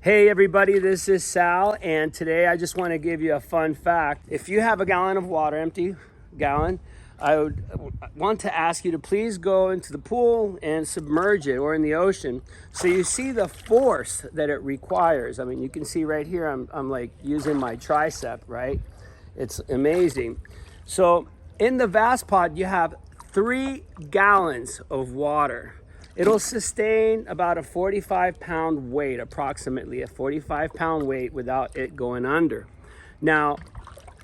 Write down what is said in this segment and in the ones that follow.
Hey everybody, this is Sal, and today I just want to give you a fun fact. If you have a gallon of water, empty gallon, I would want to ask you to please go into the pool and submerge it, or in the ocean, so you see the force that it requires. I mean, you can see right here, I'm like using my tricep, right? It's amazing. So in the Vasspod, you have 3 gallons of water. It'll sustain about a 45-pound weight, approximately a 45-pound weight, without it going under. Now,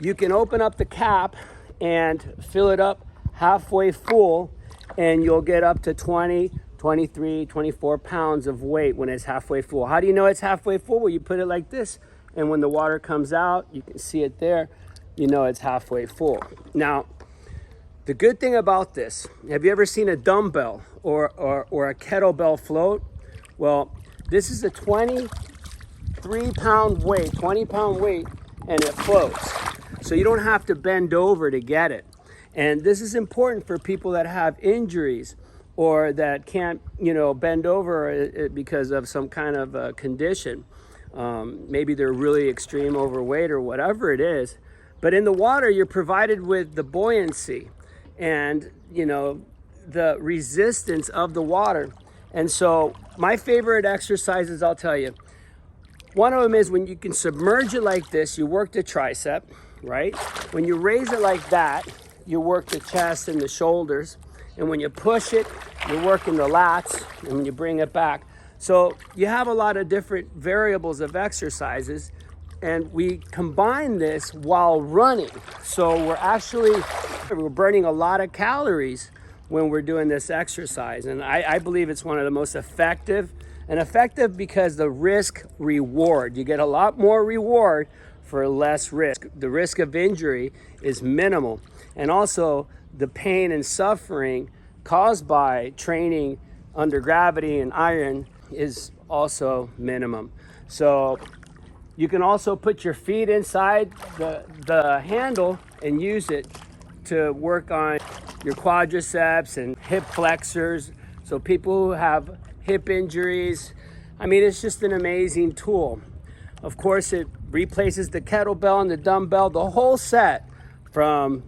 you can open up the cap and fill it up halfway full, and you'll get up to 20, 23, 24 pounds of weight when it's halfway full. How do you know it's halfway full? Well, you put it like this, and when the water comes out, you can see it there, you know it's halfway full. Now, the good thing about this, have you ever seen a dumbbell or a kettlebell float? Well, this is a 23-pound weight, 20-pound weight, and it floats. So you don't have to bend over to get it. And this is important for people that have injuries or that can't, bend over because of some kind of a condition. Maybe they're really extreme overweight or whatever it is. But in the water, you're provided with the buoyancy and the resistance of the water. And so my favorite exercises, I'll tell you, one of them is when you can submerge it like this, you work the tricep, right? When you raise it like that, you work the chest and the shoulders. And when you push it, you're working the lats, and when you bring it back. So you have a lot of different variables of exercises, and we combine this while running. So we're burning a lot of calories when we're doing this exercise. And I believe it's one of the most effective because the risk reward. You get a lot more reward for less risk. The risk of injury is minimal. And also the pain and suffering caused by training under gravity and iron is also minimum. So you can also put your feet inside the handle and use it to work on your quadriceps and hip flexors. So people who have hip injuries, I mean, it's just an amazing tool. Of course, it replaces the kettlebell and the dumbbell, the whole set, from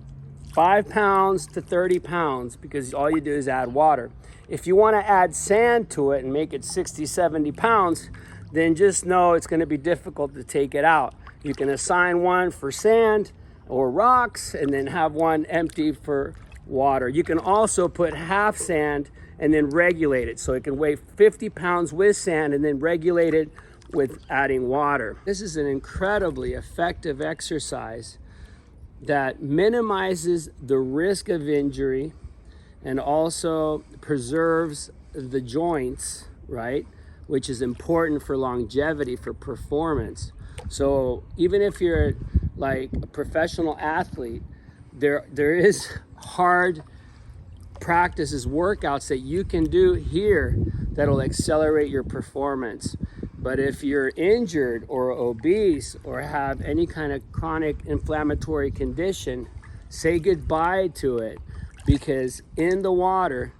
5 pounds to 30 pounds, because all you do is add water. If you want to add sand to it and make it 60, 70 pounds, then just know it's going to be difficult to take it out. You can assign one for sand or rocks and then have one empty for water. You can also put half sand and then regulate it. So it can weigh 50 pounds with sand and then regulate it with adding water. This is an incredibly effective exercise that minimizes the risk of injury and also preserves the joints, right? Which is important for longevity, for performance. So even if you're like a professional athlete, there is hard practices, workouts that you can do here that'll accelerate your performance. But if you're injured or obese or have any kind of chronic inflammatory condition, say goodbye to it, because in the water,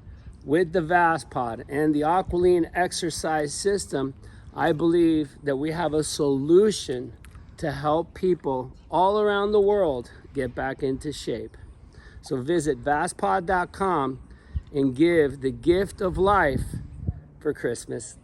with the Vasspod and the Aqualine exercise system, I believe that we have a solution to help people all around the world get back into shape. So visit vasspod.com and give the gift of life for Christmas.